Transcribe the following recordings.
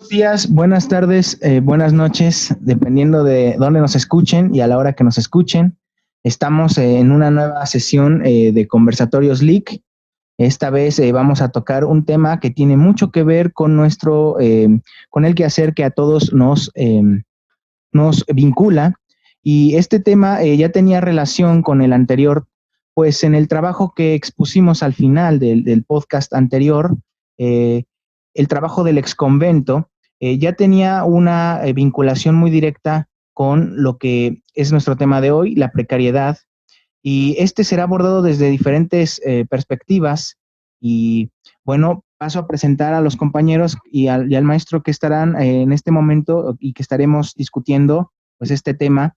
Buenos días, buenas tardes, buenas noches, dependiendo de dónde nos escuchen y a la hora que nos escuchen. Estamos en una nueva sesión de Conversatorios Leak. Esta vez vamos a tocar un tema que tiene mucho que ver con con el quehacer que a todos nos vincula. Y este tema ya tenía relación con el anterior, pues en el trabajo que expusimos al final del podcast anterior, eh, el trabajo del exconvento, ya tenía una vinculación muy directa con lo que es nuestro tema de hoy, la precariedad, y este será abordado desde diferentes perspectivas. Y bueno, paso a presentar a los compañeros y al maestro que estarán en este momento y que estaremos discutiendo pues este tema.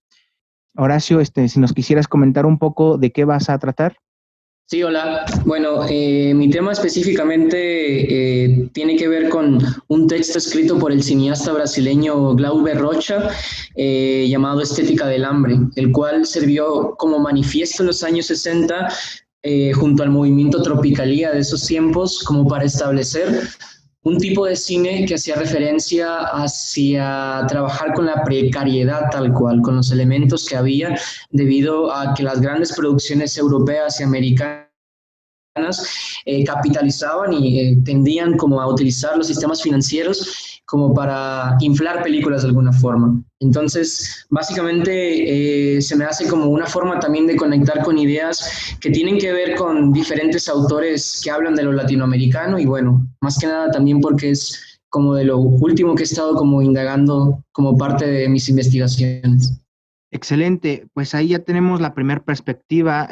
Horacio, si nos quisieras comentar un poco de qué vas a tratar. Sí, hola. Bueno, mi tema específicamente tiene que ver con un texto escrito por el cineasta brasileño Glauber Rocha llamado Estética del Hambre, el cual sirvió como manifiesto en los años 60 junto al movimiento Tropicalía de esos tiempos como para establecer un tipo de cine que hacía referencia hacia trabajar con la precariedad tal cual, con los elementos que había debido a que las grandes producciones europeas y americanas capitalizaban y tendían como a utilizar los sistemas financieros como para inflar películas de alguna forma. Entonces, básicamente se me hace como una forma también de conectar con ideas que tienen que ver con diferentes autores que hablan de lo latinoamericano y bueno, más que nada también porque es como de lo último que he estado como indagando como parte de mis investigaciones. Excelente, pues ahí ya tenemos la primera perspectiva.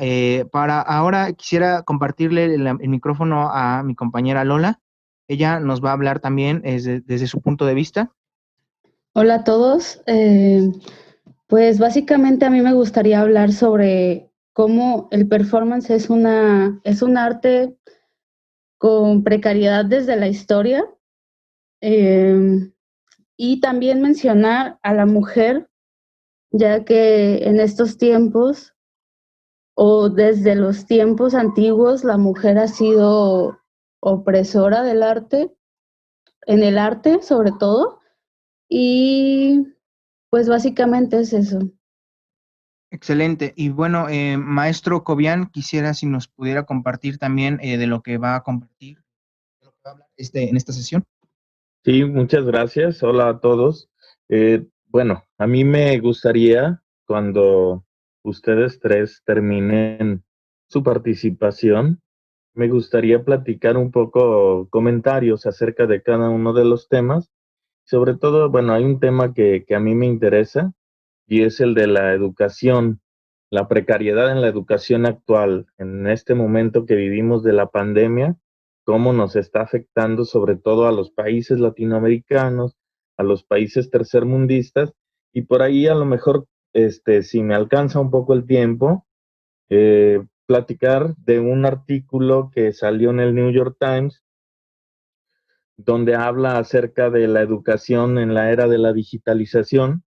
Para ahora quisiera compartirle el micrófono a mi compañera Lola. Ella nos va a hablar también desde su punto de vista. Hola a todos. Pues básicamente a mí me gustaría hablar sobre cómo el performance es un arte con precariedad desde la historia, eh, y también mencionar a la mujer, ya que en estos tiempos o desde los tiempos antiguos la mujer ha sido opresora del arte, en el arte sobre todo, y pues básicamente es eso. Excelente. Y bueno, maestro Cobian, quisiera si nos pudiera compartir también de lo que va a compartir, de lo que va a hablar en esta sesión. Sí, muchas gracias. Hola a todos. Bueno, a mí me gustaría, cuando ustedes tres terminen su participación, me gustaría platicar un poco comentarios acerca de cada uno de los temas. Sobre todo, bueno, hay un tema que a mí me interesa y es el de la educación, la precariedad en la educación actual, en este momento que vivimos de la pandemia, cómo nos está afectando sobre todo a los países latinoamericanos, a los países tercermundistas, y por ahí a lo mejor, si me alcanza un poco el tiempo, platicar de un artículo que salió en el New York Times, donde habla acerca de la educación en la era de la digitalización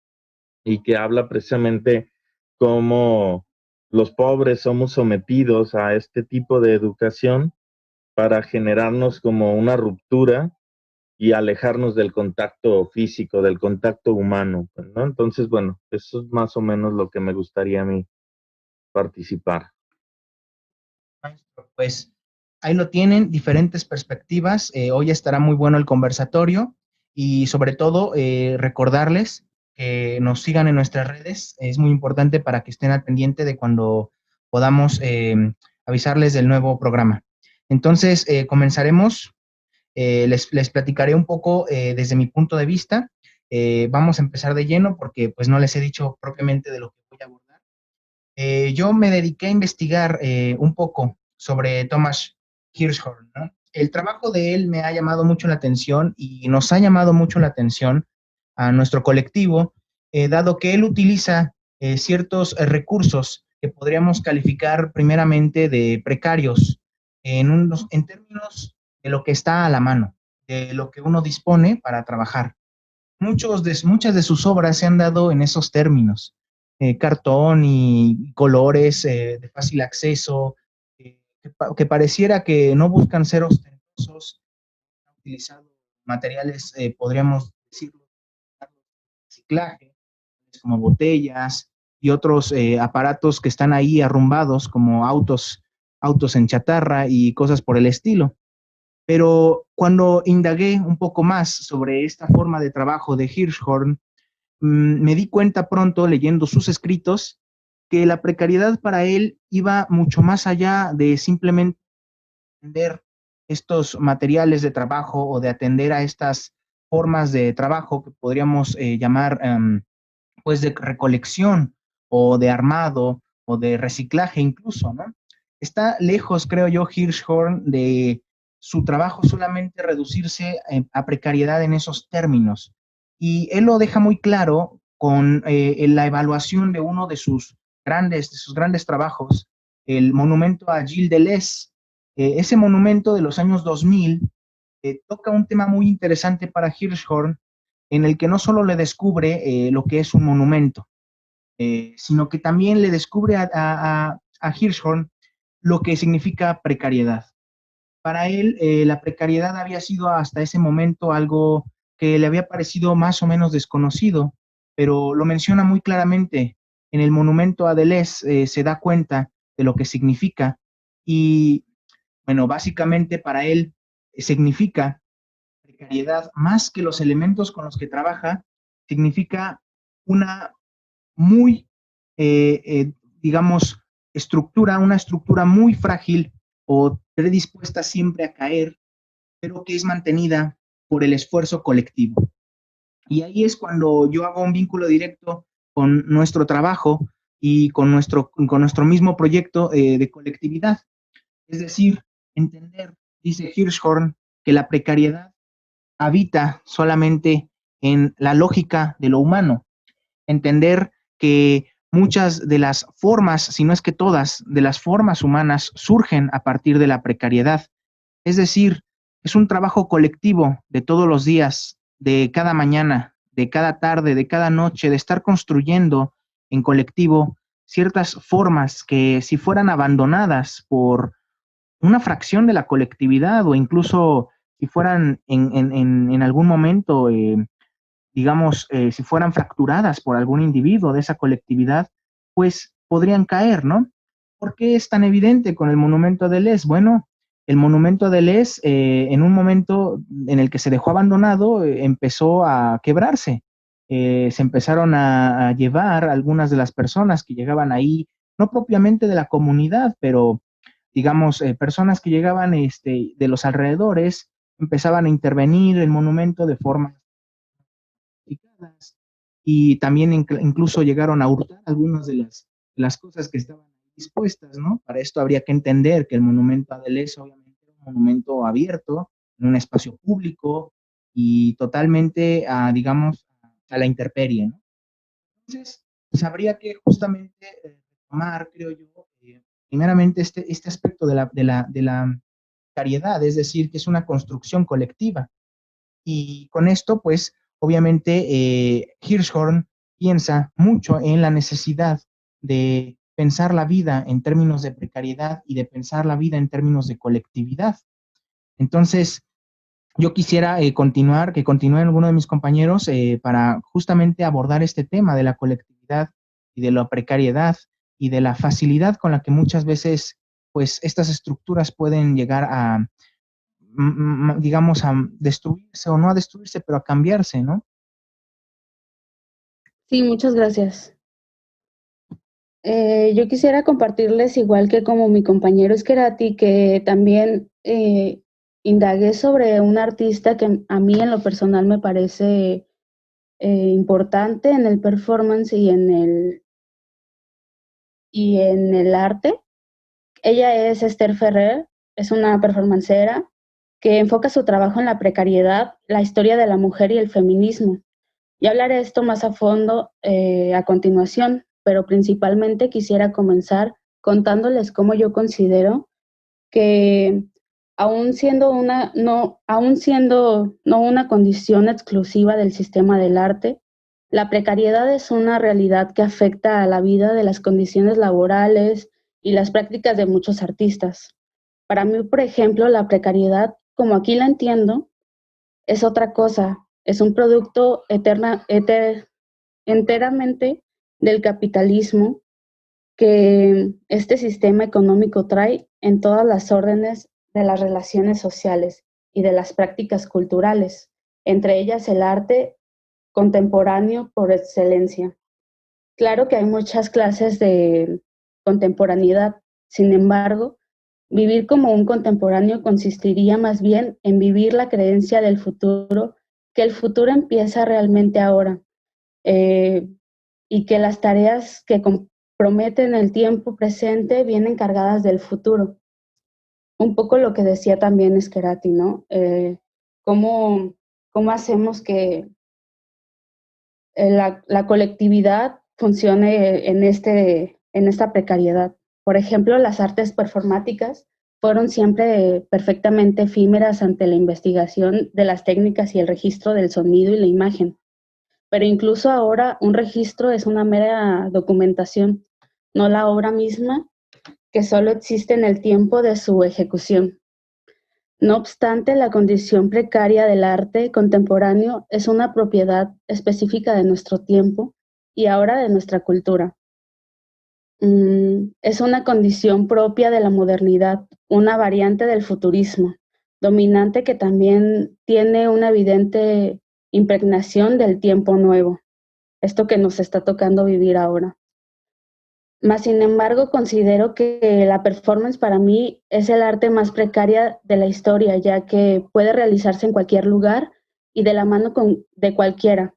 y que habla precisamente cómo los pobres somos sometidos a este tipo de educación para generarnos como una ruptura y alejarnos del contacto físico, del contacto humano, ¿no? Entonces, bueno, eso es más o menos lo que me gustaría a mí participar. Maestro, pues ahí lo tienen, diferentes perspectivas. Hoy estará muy bueno el conversatorio y sobre todo recordarles que nos sigan en nuestras redes. Es muy importante para que estén al pendiente de cuando podamos avisarles del nuevo programa. Entonces, comenzaremos. Les platicaré un poco desde mi punto de vista. Vamos a empezar de lleno porque pues no les he dicho propiamente de lo que voy a abordar. Yo me dediqué a investigar un poco sobre Thomas Hirschhorn, ¿no? El trabajo de él me ha llamado mucho la atención y nos ha llamado mucho la atención a nuestro colectivo, dado que él utiliza ciertos recursos que podríamos calificar primeramente de precarios en términos de lo que está a la mano, de lo que uno dispone para trabajar. Muchas de sus obras se han dado en esos términos, cartón y colores de fácil acceso, que pareciera que no buscan ser ostentosos, han utilizado materiales, podríamos decirlo, reciclaje, como botellas y otros aparatos que están ahí arrumbados, como autos en chatarra y cosas por el estilo. Pero cuando indagué un poco más sobre esta forma de trabajo de Hirschhorn, me di cuenta pronto, leyendo sus escritos, que la precariedad para él iba mucho más allá de simplemente atender estos materiales de trabajo o de atender a estas formas de trabajo que podríamos llamar pues de recolección o de armado o de reciclaje incluso, ¿no? Está lejos, creo yo, Hirschhorn de su trabajo solamente reducirse a precariedad en esos términos. Y él lo deja muy claro con la evaluación de uno de sus grandes trabajos, el monumento a Gilles Deleuze. Ese monumento de los años 2000 toca un tema muy interesante para Hirschhorn, en el que no solo le descubre lo que es un monumento, sino que también le descubre a Hirschhorn lo que significa precariedad. Para él, la precariedad había sido hasta ese momento algo que le había parecido más o menos desconocido, pero lo menciona muy claramente. En el monumento a Deleuze se da cuenta de lo que significa y, bueno, básicamente para él significa precariedad, más que los elementos con los que trabaja, significa una muy, digamos, una estructura muy frágil o predispuesta siempre a caer, pero que es mantenida por el esfuerzo colectivo. Y ahí es cuando yo hago un vínculo directo con nuestro trabajo y con nuestro mismo proyecto de colectividad. Es decir, entender, dice Hirschhorn, que la precariedad habita solamente en la lógica de lo humano. Entender que muchas de las formas, si no es que todas, de las formas humanas surgen a partir de la precariedad. Es decir, es un trabajo colectivo de todos los días, de cada mañana, de cada tarde, de cada noche, de estar construyendo en colectivo ciertas formas que si fueran abandonadas por una fracción de la colectividad o incluso si fueran en algún momento, digamos, si fueran fracturadas por algún individuo de esa colectividad, pues podrían caer, ¿no? ¿Por qué es tan evidente con el monumento a Deleuze? Bueno, el monumento a Deleuze, en un momento en el que se dejó abandonado, empezó a quebrarse. Se empezaron a llevar algunas de las personas que llegaban ahí, no propiamente de la comunidad, pero digamos, personas que llegaban de los alrededores, empezaban a intervenir el monumento de forma y también incluso llegaron a hurtar algunas de las cosas que estaban dispuestas, ¿no? Para esto habría que entender que el monumento a Deleuze obviamente era un monumento abierto, en un espacio público y totalmente, digamos, a la intemperie, ¿no? Entonces, pues habría que justamente tomar, creo yo, primeramente este aspecto de la caridad, es decir, que es una construcción colectiva. Y con esto, pues, obviamente, Hirschhorn piensa mucho en la necesidad de pensar la vida en términos de precariedad y de pensar la vida en términos de colectividad. Entonces, yo quisiera que continúen algunos de mis compañeros para justamente abordar este tema de la colectividad y de la precariedad y de la facilidad con la que muchas veces, pues, estas estructuras pueden llegar a, digamos, a destruirse o no a destruirse, pero a cambiarse, ¿no? Sí, muchas gracias. Yo quisiera compartirles, igual que como mi compañero Esquerati, que también indagué sobre un artista que a mí en lo personal me parece importante en el performance y en el arte. Ella es Esther Ferrer, es una performancera que enfoca su trabajo en la precariedad, la historia de la mujer y el feminismo. Y hablaré esto más a fondo a continuación, pero principalmente quisiera comenzar contándoles cómo yo considero que aún siendo no una condición exclusiva del sistema del arte, la precariedad es una realidad que afecta a la vida de las condiciones laborales y las prácticas de muchos artistas. Para mí, por ejemplo, la precariedad, como aquí la entiendo, es otra cosa, es un producto enteramente del capitalismo que este sistema económico trae en todas las órdenes de las relaciones sociales y de las prácticas culturales, entre ellas el arte contemporáneo por excelencia. Claro que hay muchas clases de contemporaneidad, sin embargo, vivir como un contemporáneo consistiría más bien en vivir la creencia del futuro, que el futuro empieza realmente ahora, y que las tareas que comprometen el tiempo presente vienen cargadas del futuro. Un poco lo que decía también Scherati, ¿no? ¿Cómo, cómo hacemos que la colectividad funcione en esta precariedad? Por ejemplo, las artes performáticas fueron siempre perfectamente efímeras ante la investigación de las técnicas y el registro del sonido y la imagen. Pero incluso ahora un registro es una mera documentación, no la obra misma, que solo existe en el tiempo de su ejecución. No obstante, la condición precaria del arte contemporáneo es una propiedad específica de nuestro tiempo y ahora de nuestra cultura. Es una condición propia de la modernidad, una variante del futurismo, dominante que también tiene una evidente impregnación del tiempo nuevo, esto que nos está tocando vivir ahora. Mas, sin embargo, considero que la performance para mí es el arte más precaria de la historia, ya que puede realizarse en cualquier lugar y de la mano de cualquiera,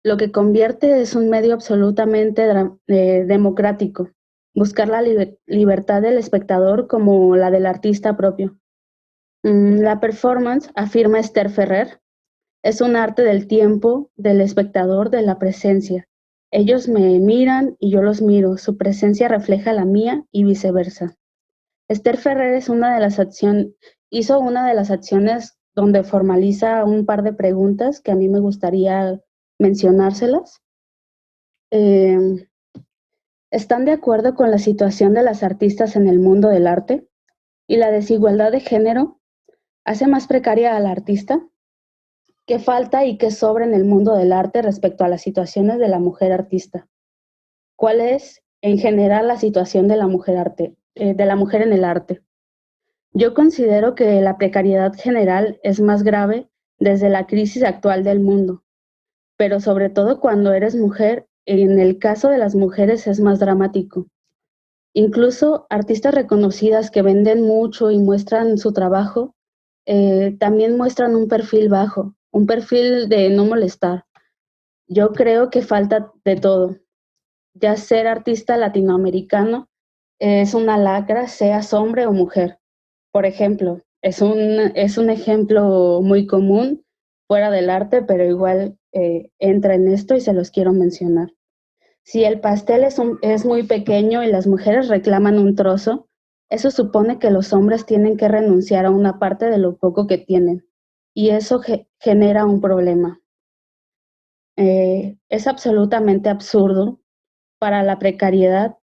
lo que convierte es un medio absolutamente democrático, buscar la libertad del espectador como la del artista propio. La performance, afirma Esther Ferrer, es un arte del tiempo, del espectador, de la presencia. Ellos me miran y yo los miro, su presencia refleja la mía y viceversa. Esther Ferrer hizo una de las acciones donde formaliza un par de preguntas que a mí me gustaría mencionárselas. ¿Están de acuerdo con la situación de las artistas en el mundo del arte? ¿Y la desigualdad de género hace más precaria a la artista? ¿Qué falta y qué sobra en el mundo del arte respecto a las situaciones de la mujer artista? ¿Cuál es, en general, la situación de la mujer en el arte? Yo considero que la precariedad general es más grave desde la crisis actual del mundo, pero sobre todo cuando eres mujer, en el caso de las mujeres es más dramático. Incluso artistas reconocidas que venden mucho y muestran su trabajo, también muestran un perfil bajo, un perfil de no molestar. Yo creo que falta de todo. Ya ser artista latinoamericano es una lacra, seas hombre o mujer. Por ejemplo, es un ejemplo muy común fuera del arte, pero igual entra en esto y se los quiero mencionar. Si el pastel es muy pequeño y las mujeres reclaman un trozo, eso supone que los hombres tienen que renunciar a una parte de lo poco que tienen, y eso genera un problema. Es absolutamente absurdo. Para la precariedad,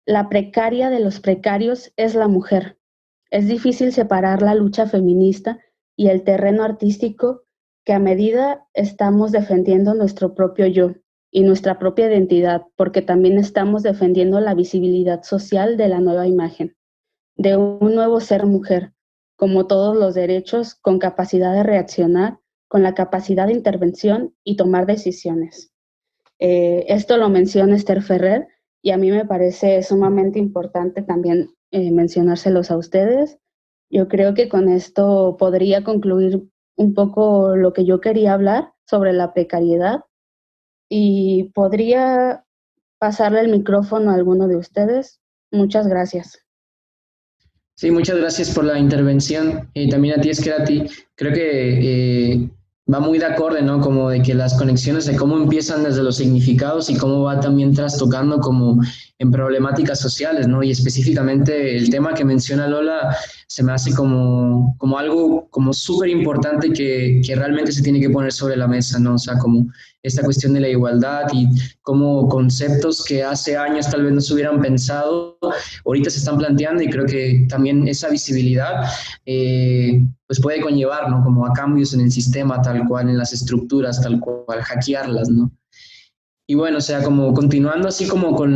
la precaria de los precarios es la mujer. Es difícil separar la lucha feminista y el terreno artístico que a medida estamos defendiendo nuestro propio yo y nuestra propia identidad, porque también estamos defendiendo la visibilidad social de la nueva imagen, de un nuevo ser mujer, como todos los derechos, con capacidad de reaccionar, con la capacidad de intervención y tomar decisiones. Esto lo menciona Esther Ferrer y a mí me parece sumamente importante también mencionárselos a ustedes. Yo creo que con esto podría concluir un poco lo que yo quería hablar sobre la precariedad y podría pasarle el micrófono a alguno de ustedes. Muchas gracias. Sí, muchas gracias por la intervención. También a ti, Scherati. Creo que va muy de acorde, ¿no? Como de que las conexiones de cómo empiezan desde los significados y cómo va también trastocando como en problemáticas sociales, ¿no? Y específicamente el tema que menciona Lola se me hace como algo como súper importante que realmente se tiene que poner sobre la mesa, ¿no? O sea, como esta cuestión de la igualdad y como conceptos que hace años tal vez no se hubieran pensado, ahorita se están planteando, y creo que también esa visibilidad pues puede conllevar, ¿no? Como a cambios en el sistema tal cual, en las estructuras tal cual, hackearlas, ¿no? Y bueno, o sea, como continuando así como con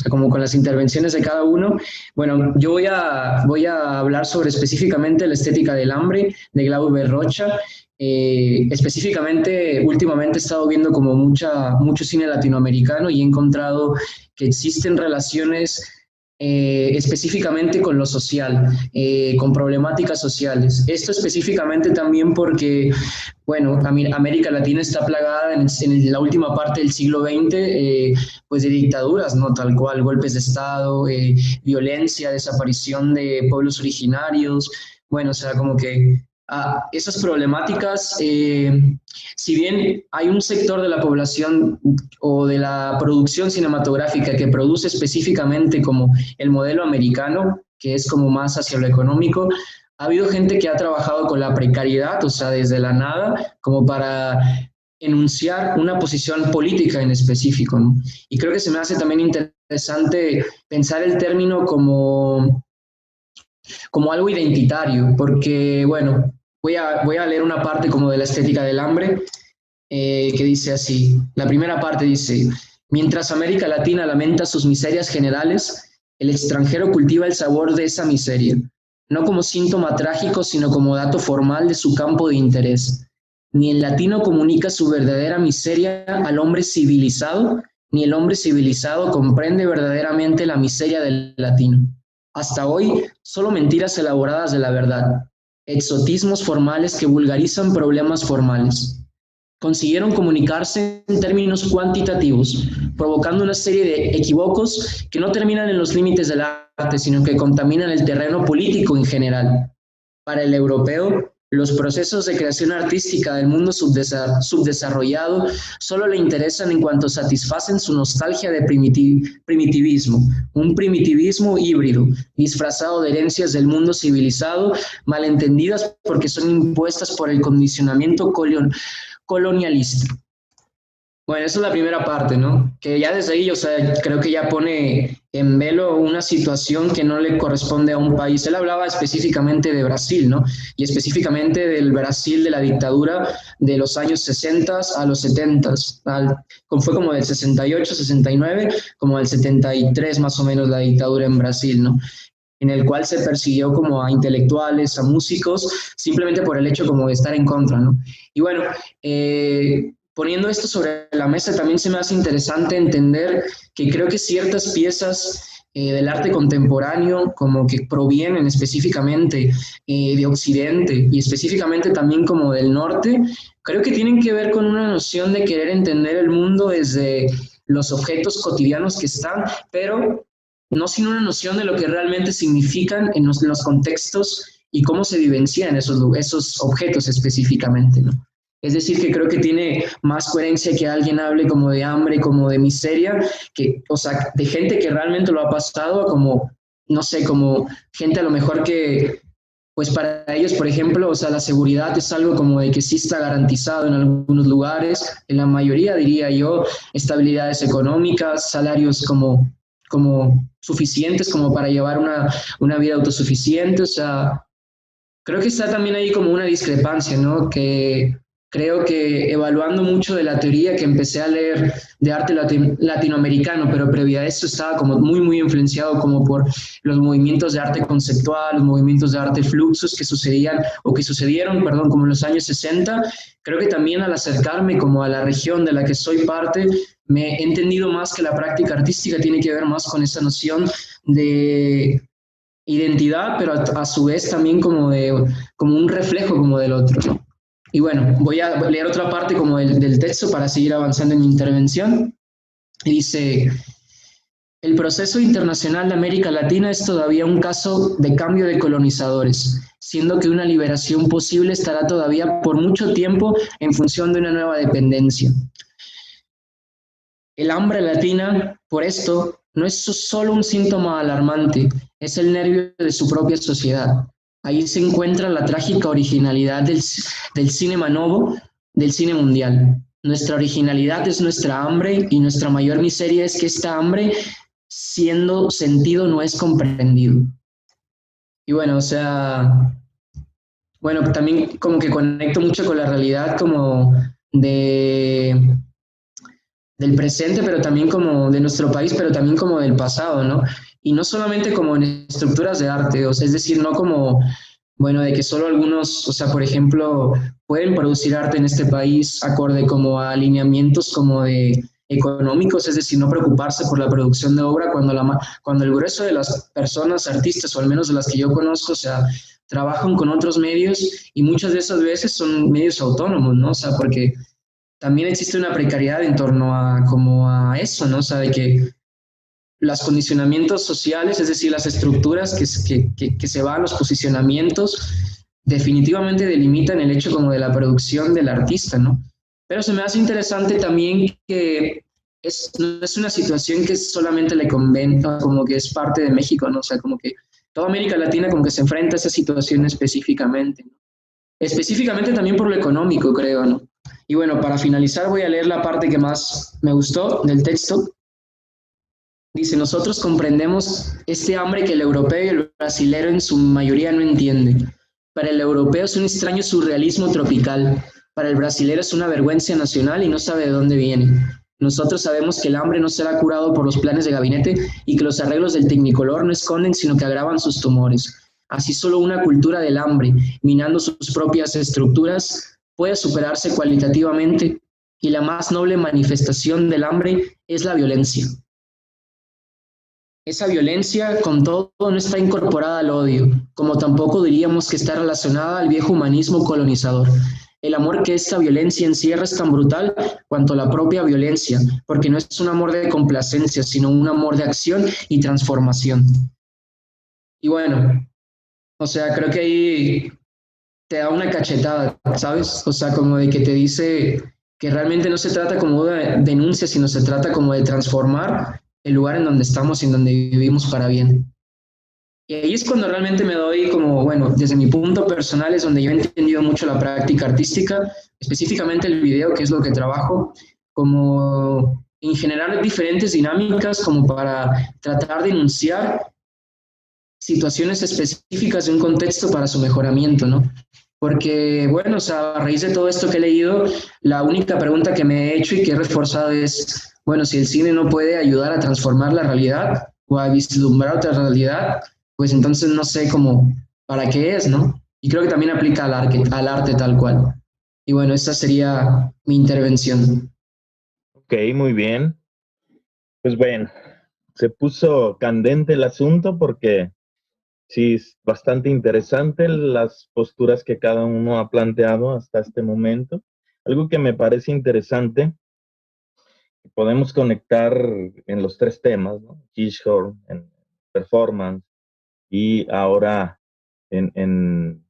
como con las intervenciones de cada uno, bueno, yo voy a hablar sobre específicamente la estética del hambre de Glauber Rocha. Específicamente, últimamente he estado viendo como mucho cine latinoamericano y he encontrado que existen relaciones específicamente con lo social, con problemáticas sociales. Esto específicamente también porque, bueno, América Latina está plagada en la última parte del siglo XX, pues de dictaduras, ¿no? Tal cual, golpes de Estado, violencia, desaparición de pueblos originarios, bueno, o sea, como que esas problemáticas, si bien hay un sector de la población o de la producción cinematográfica que produce específicamente como el modelo americano, que es como más hacia lo económico, ha habido gente que ha trabajado con la precariedad, o sea, desde la nada, como para enunciar una posición política en específico, ¿no? Y creo que se me hace también interesante pensar el término como algo identitario, porque, bueno, voy a leer una parte como de la estética del hambre, que dice así. La primera parte dice: mientras América Latina lamenta sus miserias generales, el extranjero cultiva el sabor de esa miseria, no como síntoma trágico, sino como dato formal de su campo de interés. Ni el latino comunica su verdadera miseria al hombre civilizado, ni el hombre civilizado comprende verdaderamente la miseria del latino. Hasta hoy, solo mentiras elaboradas de la verdad, exotismos formales que vulgarizan problemas formales. Consiguieron comunicarse en términos cuantitativos, provocando una serie de equívocos que no terminan en los límites del arte, sino que contaminan el terreno político en general. Para el europeo, los procesos de creación artística del mundo subdesarrollado solo le interesan en cuanto satisfacen su nostalgia de primitivismo, un primitivismo híbrido, disfrazado de herencias del mundo civilizado, malentendidas porque son impuestas por el condicionamiento colonialista. Bueno, esa es la primera parte, ¿no? Que ya desde ahí, o sea, creo que ya pone en velo una situación que no le corresponde a un país. Él hablaba específicamente de Brasil, ¿no? Y específicamente del Brasil de la dictadura de los años 60 a los 70. Fue como del 68, 69, como del 73 más o menos la dictadura en Brasil, ¿no? En el cual se persiguió como a intelectuales, a músicos, simplemente por el hecho como de estar en contra, ¿no? Y bueno, poniendo esto sobre la mesa, también se me hace interesante entender que creo que ciertas piezas del arte contemporáneo, como que provienen específicamente de Occidente y específicamente también como del norte, creo que tienen que ver con una noción de querer entender el mundo desde los objetos cotidianos que están, pero no sin una noción de lo que realmente significan en los contextos y cómo se vivencian esos objetos específicamente, ¿no? Es decir, que creo que tiene más coherencia que alguien hable como de hambre, como de miseria, o sea, de gente que realmente lo ha pasado, como, no sé, como gente a lo mejor que, pues para ellos, por ejemplo, o sea, la seguridad es algo como de que sí está garantizado en algunos lugares, en la mayoría, diría yo, estabilidades económicas, salarios como suficientes como para llevar una vida autosuficiente, o sea, creo que está también ahí como una discrepancia, ¿no? Que creo que evaluando mucho de la teoría que empecé a leer de arte latinoamericano, pero previa a eso estaba como muy influenciado como por los movimientos de arte conceptual, los movimientos de arte fluxos que sucedieron, perdón, como en los años 60. Creo que también al acercarme como a la región de la que soy parte, me he entendido más que la práctica artística tiene que ver más con esa noción de identidad, pero a su vez también como un reflejo como del otro, ¿no? Y bueno, voy a leer otra parte como del texto para seguir avanzando en mi intervención. Y dice: el proceso internacional de América Latina es todavía un caso de cambio de colonizadores, siendo que una liberación posible estará todavía por mucho tiempo en función de una nueva dependencia. El hambre latina, por esto, no es solo un síntoma alarmante, es el nervio de su propia sociedad. Ahí se encuentra la trágica originalidad del cinema novo, del cine mundial. Nuestra originalidad es nuestra hambre y nuestra mayor miseria es que esta hambre, siendo sentido, no es comprendido. Y bueno, o sea, bueno, también como que conecto mucho con la realidad como de del presente, pero también como de nuestro país, pero también como del pasado, ¿no? Y no solamente como en estructuras de arte, o sea, es decir, no como, bueno, de que solo algunos, o sea, por ejemplo, pueden producir arte en este país acorde como a alineamientos como de económicos, es decir, no preocuparse por la producción de obra cuando el grueso de las personas artistas, o al menos de las que yo conozco, o sea, trabajan con otros medios y muchas de esas veces son medios autónomos, ¿no? O sea, porque también existe una precariedad en torno a como a eso, ¿no? O sea, de que los condicionamientos sociales, es decir, las estructuras que se van, los posicionamientos, definitivamente delimitan el hecho como de la producción del artista, ¿no? Pero se me hace interesante también que no es una situación que solamente le convenga, como que es parte de México, ¿no? O sea, como que toda América Latina como que se enfrenta a esa situación específicamente, ¿no? Específicamente también por lo económico, creo, ¿no? Y bueno, para finalizar voy a leer la parte que más me gustó del texto. Dice, nosotros comprendemos este hambre que el europeo y el brasilero en su mayoría no entienden. Para el europeo es un extraño surrealismo tropical, para el brasilero es una vergüenza nacional y no sabe de dónde viene. Nosotros sabemos que el hambre no será curado por los planes de gabinete y que los arreglos del tecnicolor no esconden, sino que agravan sus tumores. Así solo una cultura del hambre, minando sus propias estructuras, puede superarse cualitativamente y la más noble manifestación del hambre es la violencia. Esa violencia, con todo, no está incorporada al odio, como tampoco diríamos que está relacionada al viejo humanismo colonizador. El amor que esta violencia encierra es tan brutal cuanto la propia violencia, porque no es un amor de complacencia, sino un amor de acción y transformación. Y bueno, o sea, creo que ahí te da una cachetada, ¿sabes? O sea, como de que te dice que realmente no se trata como de denuncia, sino se trata como de transformar el lugar en donde estamos y en donde vivimos para bien. Y ahí es cuando realmente me doy como, bueno, desde mi punto personal es donde yo he entendido mucho la práctica artística, específicamente el video, que es lo que trabajo, como en generar diferentes dinámicas como para tratar de enunciar situaciones específicas de un contexto para su mejoramiento, ¿no? Porque, bueno, o sea, a raíz de todo esto que he leído, la única pregunta que me he hecho y que he reforzado es, bueno, si el cine no puede ayudar a transformar la realidad o a vislumbrar otra realidad, pues entonces no sé cómo, para qué es, ¿no? Y creo que también aplica al arte tal cual. Y bueno, esa sería mi intervención. Ok, muy bien. Pues bueno, se puso candente el asunto porque sí, es bastante interesante las posturas que cada uno ha planteado hasta este momento. Algo que me parece interesante, podemos conectar en los tres temas, ¿no? Hirschhorn, en performance, y ahora en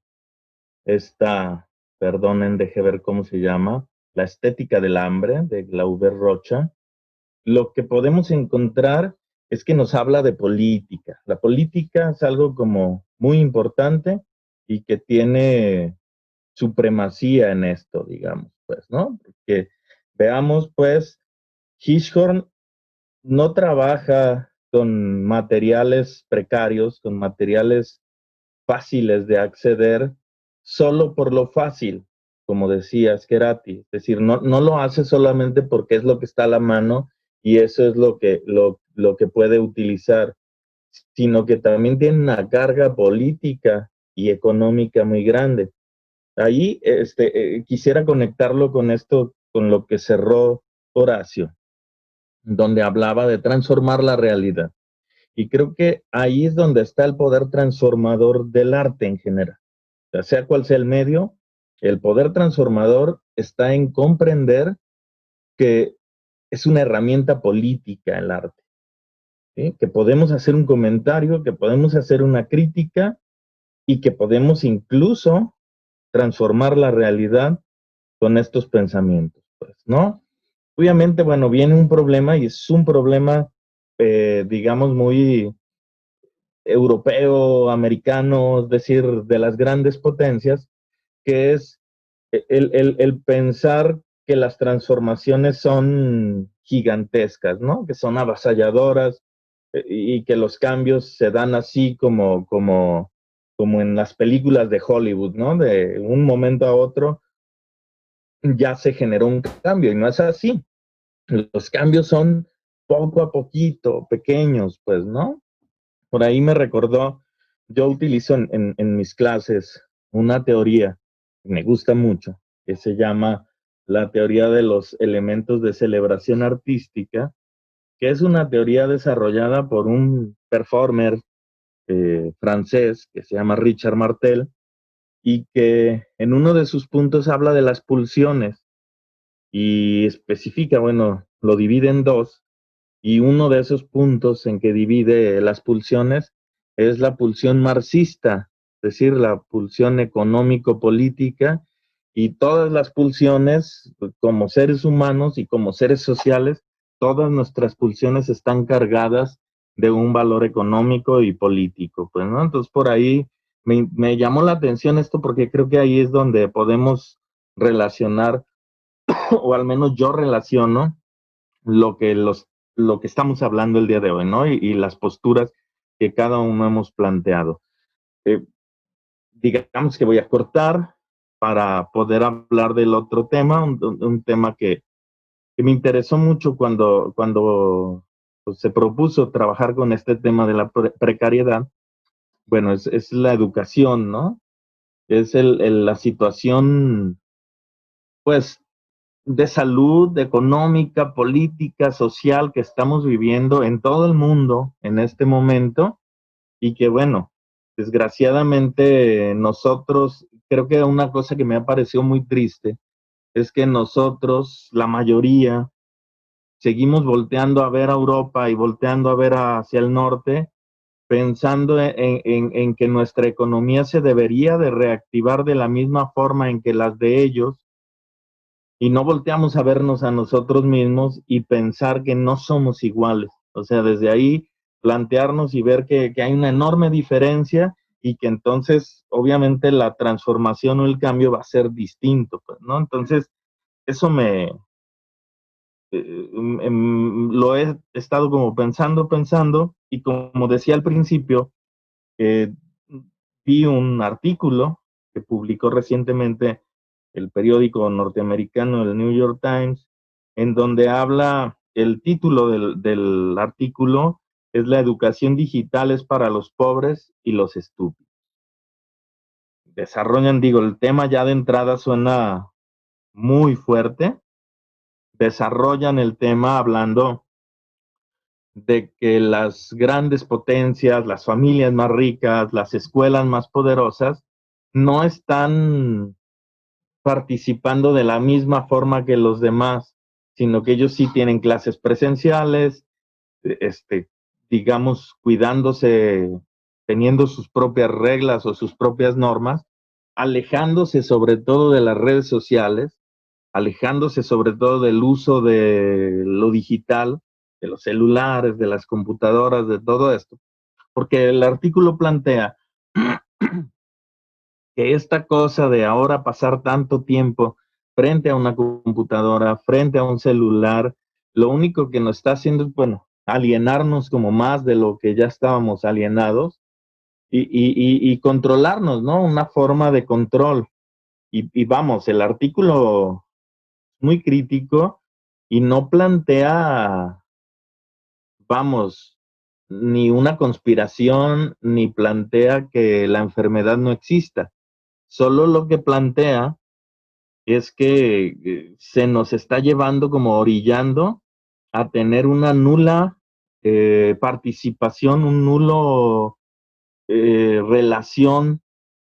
esta, perdonen, deje ver cómo se llama, la estética del hambre, de Glauber Rocha. Lo que podemos encontrar es que nos habla de política. La política es algo como muy importante y que tiene supremacía en esto, digamos, pues, ¿no? Porque veamos, pues, Hirschhorn no trabaja con materiales precarios, con materiales fáciles de acceder, solo por lo fácil, como decía Scherati. Es decir, no lo hace solamente porque es lo que está a la mano y eso es lo que puede utilizar, sino que también tiene una carga política y económica muy grande. Ahí quisiera conectarlo con esto, con lo que cerró Horacio, donde hablaba de transformar la realidad. Y creo que ahí es donde está el poder transformador del arte en general. O sea cual sea el medio, el poder transformador está en comprender que es una herramienta política el arte, ¿sí? Que podemos hacer un comentario, que podemos hacer una crítica y que podemos incluso transformar la realidad con estos pensamientos, pues, ¿no? obviamente, bueno, viene un problema y es un problema, digamos, muy europeo, americano, es decir, de las grandes potencias, que es el pensar que las transformaciones son gigantescas, ¿no? Que son avasalladoras y que los cambios se dan así como en las películas de Hollywood, ¿no? De un momento a otro ya se generó un cambio y no es así. Los cambios son poco a poquito, pequeños, pues, ¿no? Por ahí me recordó, yo utilizo en mis clases una teoría que me gusta mucho, que se llama la teoría de los elementos de celebración artística, que es una teoría desarrollada por un performer francés que se llama Richard Martel y que en uno de sus puntos habla de las pulsiones y especifica, bueno, lo divide en dos y uno de esos puntos en que divide las pulsiones es la pulsión marxista, es decir, la pulsión económico-política y todas las pulsiones como seres humanos y como seres sociales, todas nuestras pulsiones están cargadas de un valor económico y político, pues, ¿no? Entonces, por ahí me llamó la atención esto porque creo que ahí es donde podemos relacionar, o al menos yo relaciono lo que lo que estamos hablando el día de hoy, ¿no? Y las posturas que cada uno hemos planteado. Eh, digamos que voy a cortar para poder hablar del otro tema, un tema que me interesó mucho cuando pues, se propuso trabajar con este tema de la precariedad. Bueno, es la educación, ¿no? Es la situación, pues, de salud económica, política, social que estamos viviendo en todo el mundo en este momento y que bueno, desgraciadamente nosotros, creo que una cosa que me ha parecido muy triste es que nosotros, la mayoría, seguimos volteando a ver a Europa y volteando a ver hacia el norte, pensando en que nuestra economía se debería de reactivar de la misma forma en que las de ellos, y no volteamos a vernos a nosotros mismos y pensar que no somos iguales. O sea, desde ahí plantearnos y ver que hay una enorme diferencia y que entonces obviamente la transformación o el cambio va a ser distinto, pues, ¿no? Entonces, eso lo he estado como pensando y como decía al principio, eh, vi un artículo que publicó recientemente el periódico norteamericano, el New York Times, en donde habla, el título del artículo es La educación digital es para los pobres y los estúpidos. Desarrollan, digo, el tema ya de entrada suena muy fuerte, desarrollan el tema hablando de que las grandes potencias, las familias más ricas, las escuelas más poderosas, no están participando de la misma forma que los demás, sino que ellos sí tienen clases presenciales, este, digamos, cuidándose, teniendo sus propias reglas o sus propias normas, alejándose sobre todo de las redes sociales, alejándose sobre todo del uso de lo digital, de los celulares, de las computadoras, de todo esto, porque el artículo plantea que esta cosa de ahora pasar tanto tiempo frente a una computadora, frente a un celular, lo único que nos está haciendo es, bueno, alienarnos como más de lo que ya estábamos alienados y controlarnos, ¿no? Una forma de control. Y vamos, el artículo muy crítico y no plantea, vamos, ni una conspiración, ni plantea que la enfermedad no exista. Solo lo que plantea es que se nos está llevando como orillando a tener una nula participación, un nulo relación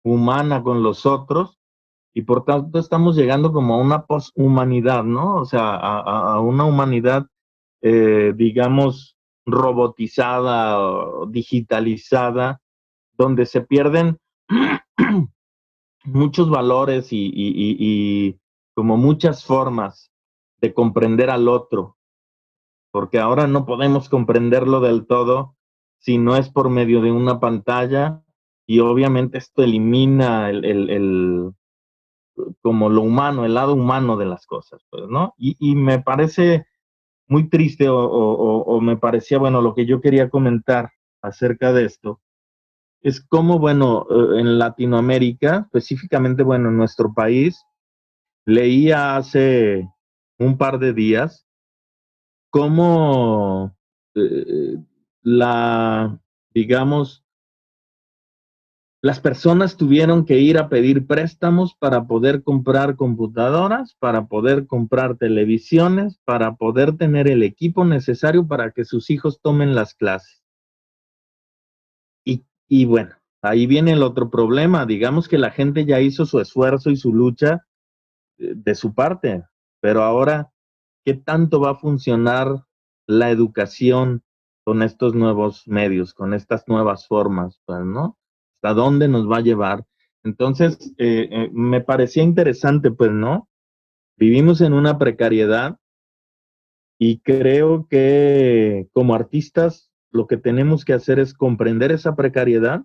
humana con los otros y por tanto estamos llegando como a una poshumanidad, ¿no? O sea, a una humanidad, digamos, robotizada, o digitalizada, donde se pierden muchos valores y como muchas formas de comprender al otro, porque ahora no podemos comprenderlo del todo si no es por medio de una pantalla, y obviamente esto elimina como lo humano, el lado humano de las cosas, pues, ¿no? Y me parece muy triste o me parecía, bueno, lo que yo quería comentar acerca de esto, es como, bueno, en Latinoamérica, específicamente, bueno, en nuestro país, leía hace un par de días cómo eh, la, digamos, las personas tuvieron que ir a pedir préstamos para poder comprar computadoras, para poder comprar televisiones, para poder tener el equipo necesario para que sus hijos tomen las clases. Y bueno, ahí viene el otro problema. Digamos que la gente ya hizo su esfuerzo y su lucha de su parte, pero ahora, ¿qué tanto va a funcionar la educación con estos nuevos medios, con estas nuevas formas, pues, ¿no? ¿Hasta dónde nos va a llevar? Entonces, me parecía interesante, pues, ¿no? Vivimos en una precariedad y creo que como artistas lo que tenemos que hacer es comprender esa precariedad,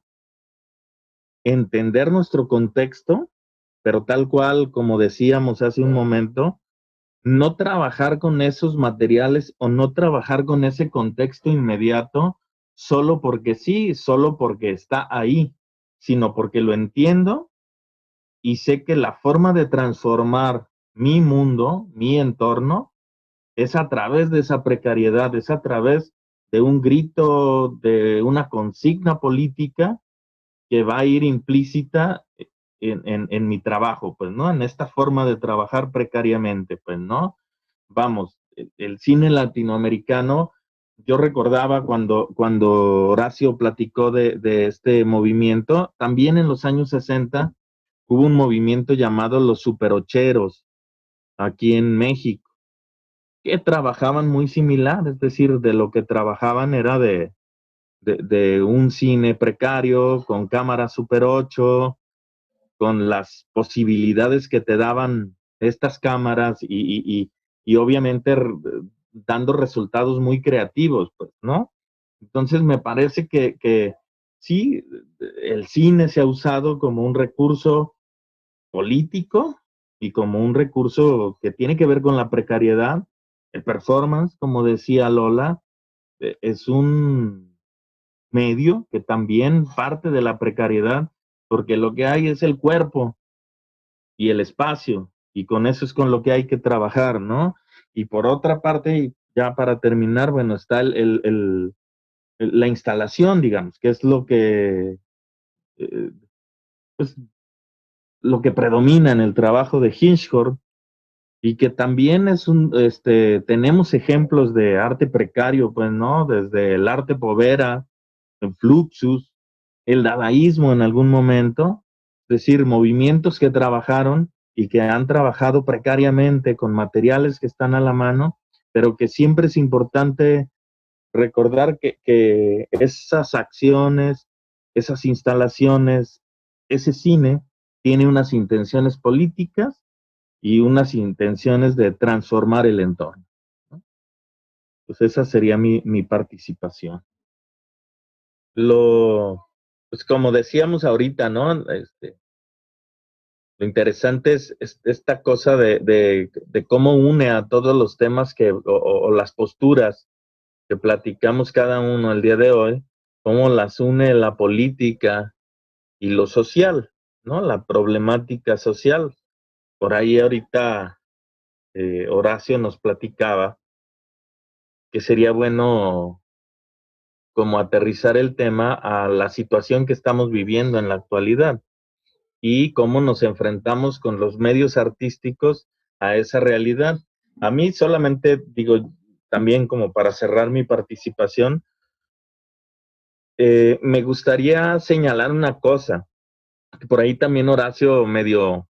entender nuestro contexto, pero tal cual, como decíamos hace un momento, no trabajar con esos materiales o no trabajar con ese contexto inmediato solo porque sí, solo porque está ahí, sino porque lo entiendo y sé que la forma de transformar mi mundo, mi entorno, es a través de esa precariedad, es a través de un grito, de una consigna política que va a ir implícita en mi trabajo, pues, ¿no? En esta forma de trabajar precariamente, pues, ¿no? Vamos, el cine latinoamericano, yo recordaba cuando Horacio platicó de este movimiento, también en los años 60 hubo un movimiento llamado los superocheros aquí en México, que trabajaban muy similar, es decir, de lo que trabajaban era de un cine precario, con cámara Super 8, con las posibilidades que te daban estas cámaras y obviamente dando resultados muy creativos, pues, ¿no? Entonces me parece que sí, el cine se ha usado como un recurso político y como un recurso que tiene que ver con la precariedad. El performance, como decía Lola, es un medio que también parte de la precariedad, porque lo que hay es el cuerpo y el espacio, y con eso es con lo que hay que trabajar, ¿no? Y por otra parte, y ya para terminar, bueno, está la instalación, digamos, que es eh, pues, lo que predomina en el trabajo de Hinchcott, y que también tenemos ejemplos de arte precario, pues, ¿no? Desde el arte povera, el Fluxus, el dadaísmo en algún momento, es decir, movimientos que trabajaron y que han trabajado precariamente con materiales que están a la mano, pero que siempre es importante recordar que esas acciones, esas instalaciones, ese cine tiene unas intenciones políticas y unas intenciones de transformar el entorno, ¿no? Pues esa sería mi participación. Pues como decíamos ahorita, ¿no? Lo interesante es esta cosa de cómo une a todos los temas o las posturas que platicamos cada uno el día de hoy, cómo las une la política y lo social, ¿no? La problemática social. Por ahí ahorita Horacio nos platicaba que sería bueno como aterrizar el tema a la situación que estamos viviendo en la actualidad y cómo nos enfrentamos con los medios artísticos a esa realidad. A mí solamente digo, también como para cerrar mi participación, me gustaría señalar una cosa, que por ahí también Horacio medio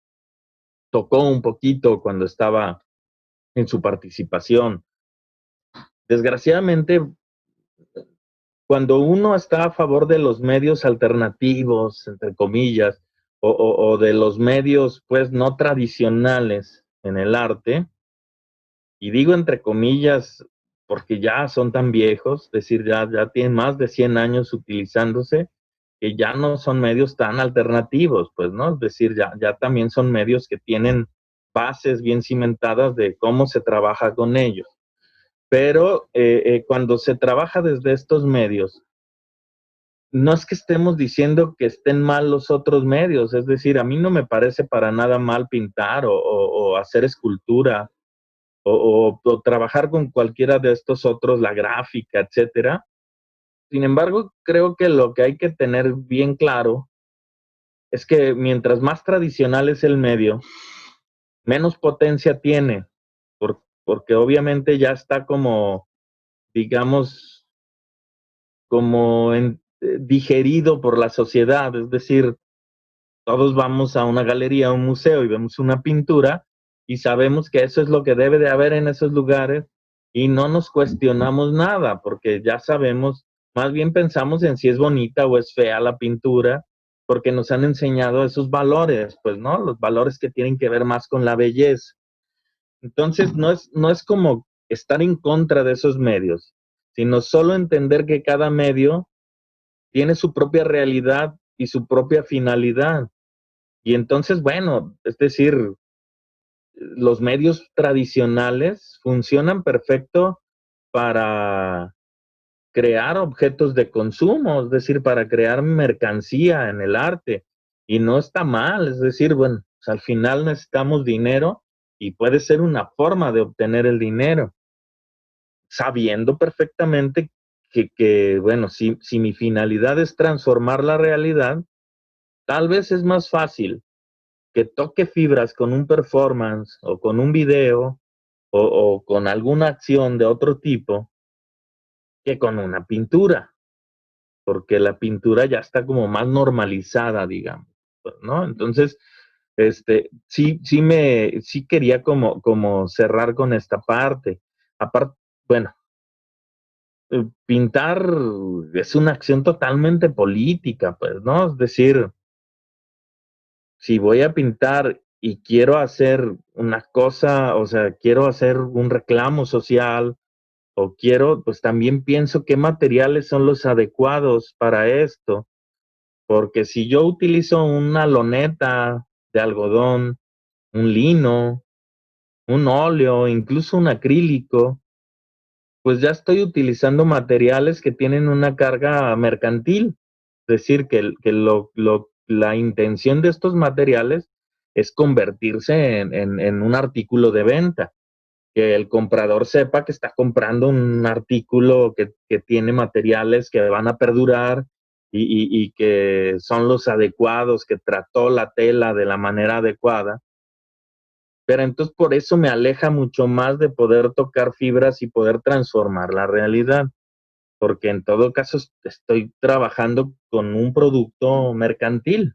tocó un poquito cuando estaba en su participación. Desgraciadamente, cuando uno está a favor de los medios alternativos, entre comillas, o de los medios pues no tradicionales en el arte, y digo entre comillas, porque ya son tan viejos, es decir, ya tienen más de 100 años utilizándose, que ya no son medios tan alternativos, pues, ¿no? Es decir, ya también son medios que tienen bases bien cimentadas de cómo se trabaja con ellos. Pero cuando se trabaja desde estos medios, no es que estemos diciendo que estén mal los otros medios, es decir, a mí no me parece para nada mal pintar o hacer escultura o trabajar con cualquiera de estos otros, la gráfica, etcétera. Sin embargo, creo que lo que hay que tener bien claro es que mientras más tradicional es el medio, menos potencia tiene, porque obviamente ya está como, digamos, digerido por la sociedad, es decir, todos vamos a una galería, a un museo y vemos una pintura y sabemos que eso es lo que debe de haber en esos lugares y no nos cuestionamos nada porque ya sabemos, más bien pensamos en si es bonita o es fea la pintura porque nos han enseñado esos valores, pues, ¿no? Los valores que tienen que ver más con la belleza. Entonces, no es como estar en contra de esos medios, sino solo entender que cada medio tiene su propia realidad y su propia finalidad. Y entonces, bueno, es decir, los medios tradicionales funcionan perfecto para crear objetos de consumo, es decir, para crear mercancía en el arte. Y no está mal, es decir, bueno, pues al final necesitamos dinero y puede ser una forma de obtener el dinero, sabiendo perfectamente que bueno, si mi finalidad es transformar la realidad, tal vez es más fácil que toque fibras con un performance o con un video o con alguna acción de otro tipo que con una pintura, porque la pintura ya está como más normalizada, digamos, ¿no? Entonces, sí quería como cerrar con esta parte. Aparte, bueno, pintar es una acción totalmente política, pues, ¿no? Es decir, si voy a pintar y quiero hacer una cosa, o sea, quiero hacer un reclamo social o quiero, pues también pienso qué materiales son los adecuados para esto, porque si yo utilizo una loneta de algodón, un lino, un óleo, incluso un acrílico, pues ya estoy utilizando materiales que tienen una carga mercantil. Es decir, la intención de estos materiales es convertirse en un artículo de venta, que el comprador sepa que está comprando un artículo que tiene materiales que van a perdurar y que son los adecuados, que trató la tela de la manera adecuada. Pero entonces por eso me aleja mucho más de poder tocar fibras y poder transformar la realidad, porque en todo caso estoy trabajando con un producto mercantil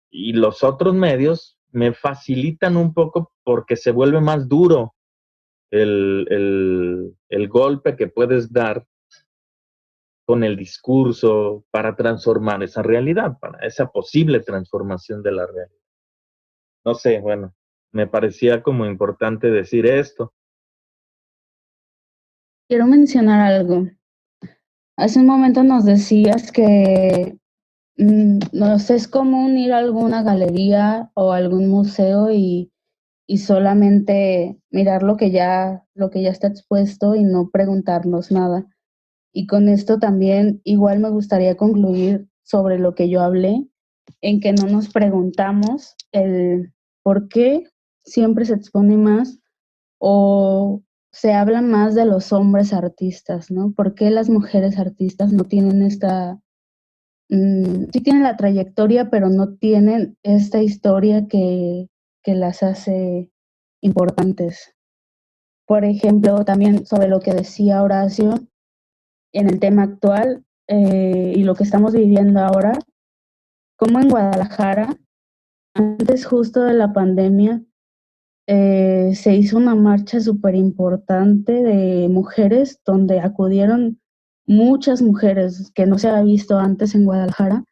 y los otros medios me facilitan un poco porque se vuelve más duro el golpe que puedes dar con el discurso para transformar esa realidad, para esa posible transformación de la realidad. No sé, bueno, me parecía como importante decir esto. Quiero mencionar algo. Hace un momento nos decías que nos es común ir a alguna galería o algún museo y solamente mirar lo que ya está expuesto y no preguntarnos nada. Y con esto también igual me gustaría concluir sobre lo que yo hablé, en que no nos preguntamos el por qué siempre se expone más o se habla más de los hombres artistas, ¿no? ¿Por qué las mujeres artistas no tienen sí tienen la trayectoria, pero no tienen esta historia que las hace importantes? Por ejemplo, también sobre lo que decía Horacio en el tema actual y lo que estamos viviendo ahora, como en Guadalajara, antes justo de la pandemia, se hizo una marcha súper importante de mujeres donde acudieron muchas mujeres que no se había visto antes en Guadalajara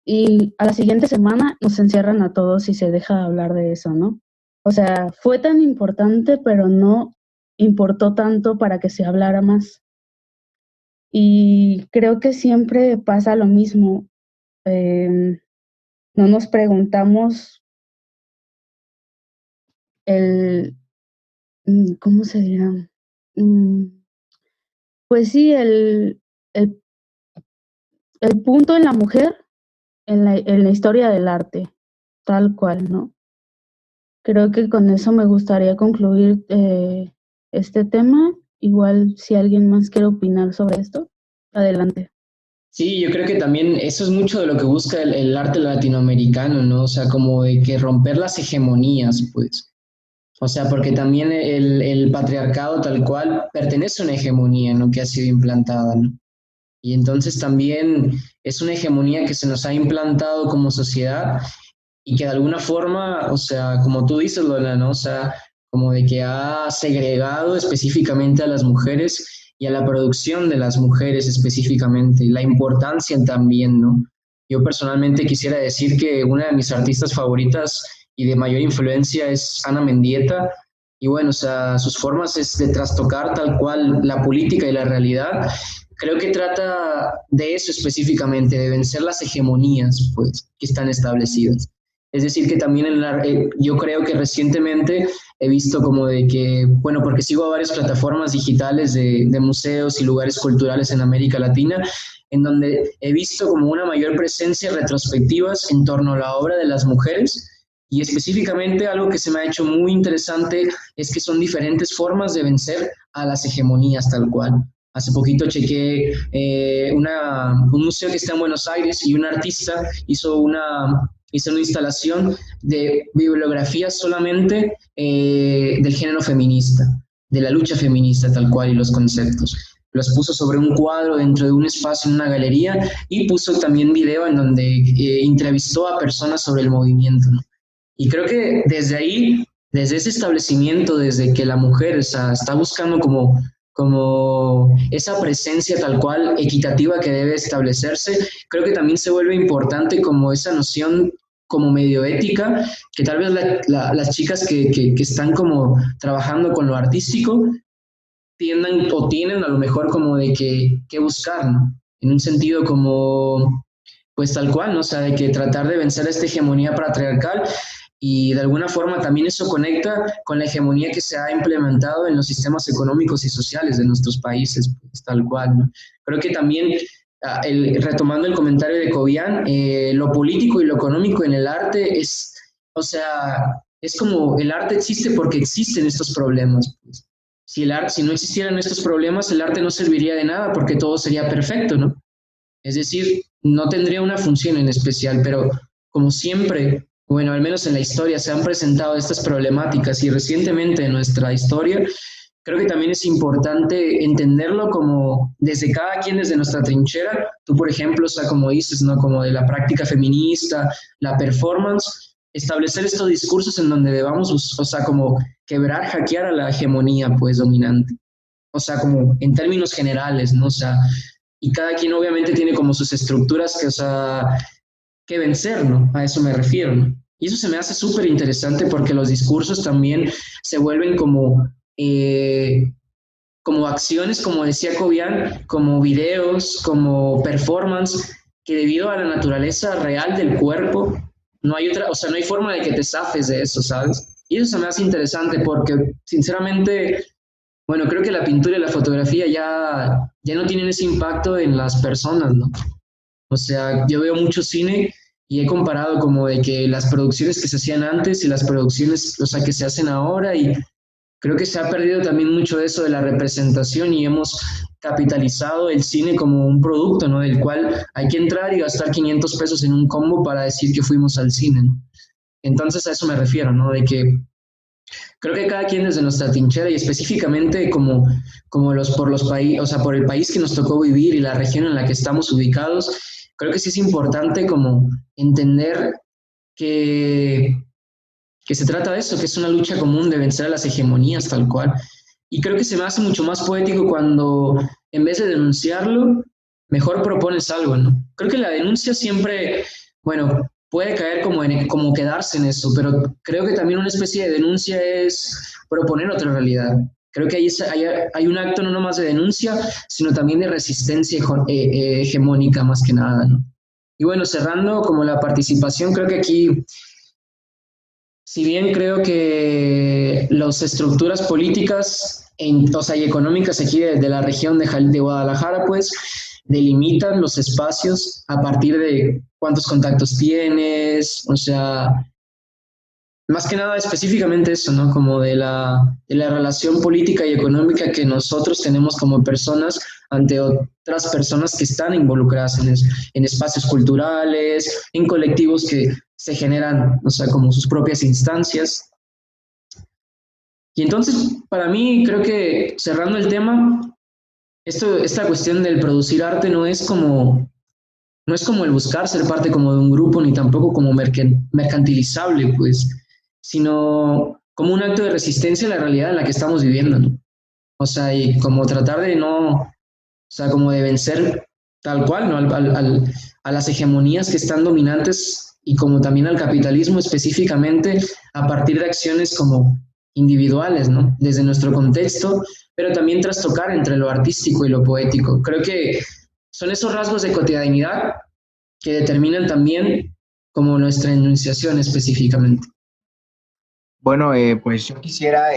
y a la siguiente semana nos encierran a todos y se deja de hablar de eso, ¿no? O sea, fue tan importante, pero no importó tanto para que se hablara más. Y creo que siempre pasa lo mismo. No nos preguntamos el, ¿cómo se dirá? Mm, Pues sí, el, el punto en la mujer en la historia del arte, tal cual, ¿no? Creo que con eso me gustaría concluir este tema. Igual si alguien más quiere opinar sobre esto, adelante. Sí, yo creo que también eso es mucho de lo que busca el arte latinoamericano, ¿no? O sea, como de que romper las hegemonías, pues. O sea, porque también el patriarcado tal cual pertenece a una hegemonía, ¿no? Que ha sido implantada, ¿no? Y entonces también es una hegemonía que se nos ha implantado como sociedad y que de alguna forma, o sea, como tú dices, Lola, ¿no? O sea, como de que ha segregado específicamente a las mujeres y a la producción de las mujeres específicamente, y la importancia también, ¿no? Yo personalmente quisiera decir que una de mis artistas favoritas y de mayor influencia es Ana Mendieta, y bueno, o sea, sus formas es de trastocar tal cual la política y la realidad. Creo que trata de eso específicamente, de vencer las hegemonías, pues, que están establecidas. Es decir, que también yo creo que recientemente he visto como de que, bueno, porque sigo a varias plataformas digitales de museos y lugares culturales en América Latina, en donde he visto como una mayor presencia retrospectivas en torno a la obra de las mujeres. Y específicamente algo que se me ha hecho muy interesante es que son diferentes formas de vencer a las hegemonías tal cual. Hace poquito chequé un museo que está en Buenos Aires y un artista hizo una instalación de bibliografía solamente del género feminista, de la lucha feminista tal cual y los conceptos. Los puso sobre un cuadro dentro de un espacio en una galería y puso también video en donde entrevistó a personas sobre el movimiento, ¿no? Y creo que desde ahí, desde ese establecimiento, desde que la mujer, o sea, está buscando como esa presencia tal cual equitativa que debe establecerse, creo que también se vuelve importante como esa noción como medio ética, que tal vez las chicas que están como trabajando con lo artístico tiendan o tienen a lo mejor como de que buscar, ¿no? En un sentido como, pues tal cual, ¿no? O sea, de que tratar de vencer esta hegemonía patriarcal y de alguna forma también eso conecta con la hegemonía que se ha implementado en los sistemas económicos y sociales de nuestros países, pues, tal cual, ¿no? Creo que también, retomando el comentario de Cobian, lo político y lo económico en el arte es, o sea, es como el arte existe porque existen estos problemas, pues. Si no existieran estos problemas, el arte no serviría de nada porque todo sería perfecto, ¿no? Es decir, no tendría una función en especial, pero como siempre, bueno, al menos en la historia se han presentado estas problemáticas y recientemente en nuestra historia, creo que también es importante entenderlo como desde cada quien, desde nuestra trinchera. Tú, por ejemplo, o sea, como dices, ¿no? Como de la práctica feminista, la performance, establecer estos discursos en donde debamos, o sea, como quebrar, hackear a la hegemonía, pues, dominante. O sea, como en términos generales, ¿no? O sea, y cada quien obviamente tiene como sus estructuras que, o sea, que vencer, ¿no? A eso me refiero, ¿no? Y eso se me hace súper interesante porque los discursos también se vuelven como acciones, como decía Cobian, como videos, como performance, que debido a la naturaleza real del cuerpo, no hay otra, o sea, no hay forma de que te zafes de eso, ¿sabes? Y eso se me hace interesante porque, sinceramente, bueno, creo que la pintura y la fotografía ya no tienen ese impacto en las personas, ¿no? O sea, yo veo mucho cine y he comparado como de que las producciones que se hacían antes y las producciones, o sea, que se hacen ahora, y creo que se ha perdido también mucho eso de la representación y hemos capitalizado el cine como un producto, ¿no? Del cual hay que entrar y gastar 500 pesos en un combo para decir que fuimos al cine, ¿no? Entonces a eso me refiero, ¿no? De que creo que cada quien desde nuestra trinchera y específicamente por los países, o sea, por el país que nos tocó vivir y la región en la que estamos ubicados, creo que sí es importante como entender que, que se trata de eso, que es una lucha común de vencer a las hegemonías tal cual. Y creo que se me hace mucho más poético cuando en vez de denunciarlo, mejor propones algo, ¿no? Creo que la denuncia siempre, bueno, puede caer como quedarse en eso, pero creo que también una especie de denuncia es proponer otra realidad. Creo que hay un acto no nomás de denuncia, sino también de resistencia hegemónica más que nada, ¿no? Y bueno, cerrando como la participación, creo que aquí, si bien creo que las estructuras políticas o sea, y económicas aquí de la región de Guadalajara, pues delimitan los espacios a partir de cuántos contactos tienes, o sea, más que nada específicamente eso, ¿no? Como de la relación política y económica que nosotros tenemos como personas ante otras personas que están involucradas en espacios culturales, en colectivos que se generan, o sea, como sus propias instancias. Y entonces, para mí, creo que cerrando el tema, esta cuestión del producir arte no es como el buscar ser parte como de un grupo, ni tampoco como mercantilizable, pues, sino como un acto de resistencia a la realidad en la que estamos viviendo, ¿no? O sea, y como tratar de no, o sea, como de vencer tal cual, ¿no? A las hegemonías que están dominantes y como también al capitalismo específicamente a partir de acciones como individuales, ¿no? Desde nuestro contexto, pero también trastocar entre lo artístico y lo poético. Creo que son esos rasgos de cotidianidad que determinan también como nuestra enunciación específicamente. Bueno, pues yo quisiera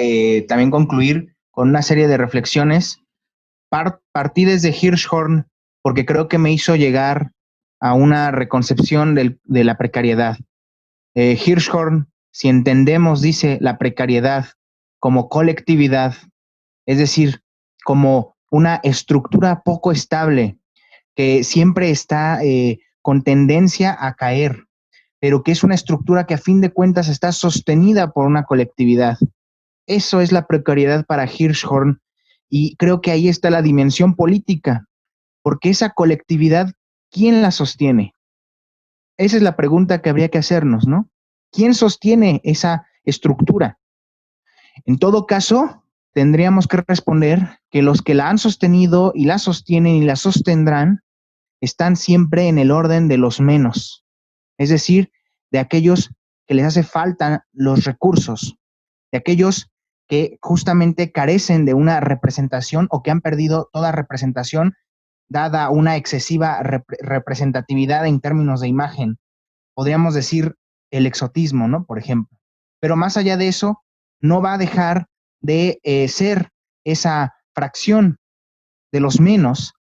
también concluir con una serie de reflexiones. Partí desde Hirschhorn porque creo que me hizo llegar a una reconcepción de la precariedad. Hirschhorn, si entendemos, dice, la precariedad como colectividad, es decir, como una estructura poco estable que siempre está con tendencia a caer, pero que es una estructura que a fin de cuentas está sostenida por una colectividad. Eso es la precariedad para Hirschhorn y creo que ahí está la dimensión política, porque esa colectividad, ¿quién la sostiene? Esa es la pregunta que habría que hacernos, ¿no? ¿Quién sostiene esa estructura? En todo caso, tendríamos que responder que los que la han sostenido y la sostienen y la sostendrán están siempre en el orden de los menos, es decir, de aquellos que les hace falta los recursos, de aquellos que justamente carecen de una representación o que han perdido toda representación dada una excesiva representatividad en términos de imagen. Podríamos decir el exotismo, ¿no? Por ejemplo. Pero más allá de eso, no va a dejar de ser esa fracción de los menos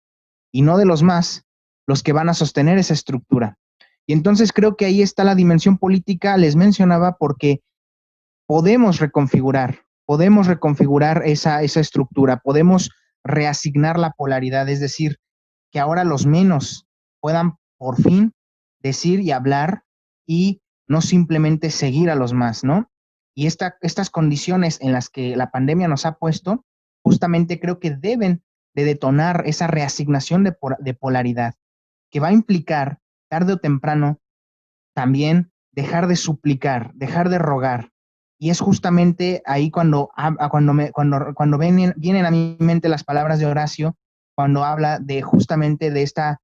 y no de los más los que van a sostener esa estructura. Y entonces creo que ahí está la dimensión política, les mencionaba, porque podemos reconfigurar esa estructura, podemos reasignar la polaridad, es decir, que ahora los menos puedan por fin decir y hablar y no simplemente seguir a los más, ¿no? Y estas condiciones en las que la pandemia nos ha puesto, justamente creo que deben de detonar esa reasignación de polaridad, que va a implicar, tarde o temprano, también dejar de suplicar, dejar de rogar. Y es justamente ahí cuando vienen a mi mente las palabras de Horacio, cuando habla de justamente de esta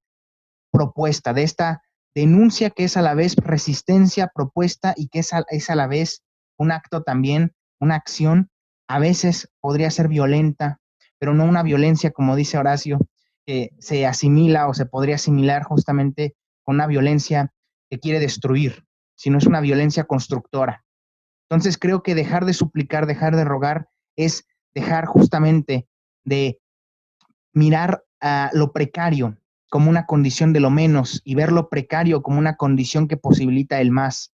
propuesta, de esta denuncia que es a la vez resistencia, propuesta y que es a la vez un acto también, una acción, a veces podría ser violenta, pero no una violencia, como dice Horacio, que se asimila o se podría asimilar justamente con una violencia que quiere destruir, sino es una violencia constructora. Entonces creo que dejar de suplicar, dejar de rogar, es dejar justamente de mirar a lo precario como una condición de lo menos y ver lo precario como una condición que posibilita el más.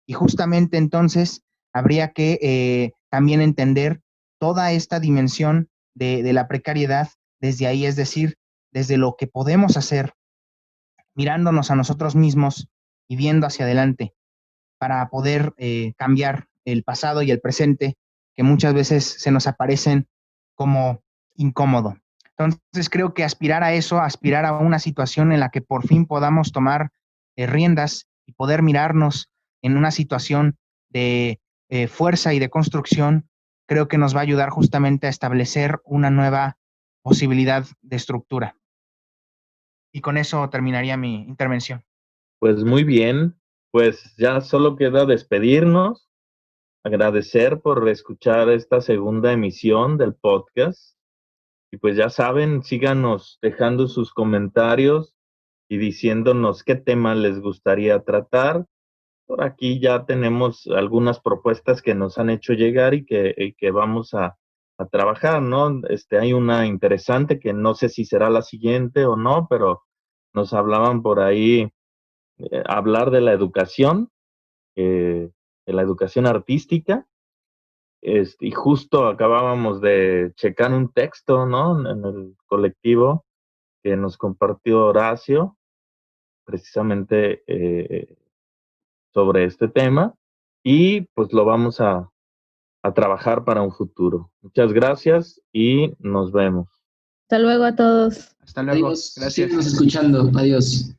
Y justamente entonces habría que también entender toda esta dimensión de la precariedad desde ahí, es decir, desde lo que podemos hacer, mirándonos a nosotros mismos y viendo hacia adelante para poder cambiar el pasado y el presente que muchas veces se nos aparecen como incómodo. Entonces creo que aspirar a eso, aspirar a una situación en la que por fin podamos tomar riendas y poder mirarnos en una situación de fuerza y de construcción, creo que nos va a ayudar justamente a establecer una nueva posibilidad de estructura. Y con eso terminaría mi intervención. Pues muy bien, pues ya solo queda despedirnos, agradecer por escuchar esta segunda emisión del podcast. Y pues ya saben, síganos dejando sus comentarios y diciéndonos qué tema les gustaría tratar. Por aquí ya tenemos algunas propuestas que nos han hecho llegar y que vamos a trabajar, ¿no? Hay una interesante que no sé si será la siguiente o no, pero nos hablaban por ahí, hablar de la educación artística. Y justo acabábamos de checar un texto, ¿no? En el colectivo que nos compartió Horacio, precisamente sobre este tema, y pues lo vamos a trabajar para un futuro. Muchas gracias y nos vemos. Hasta luego a todos. Hasta luego. Adiós, Gracias. síguenos escuchando. Adiós.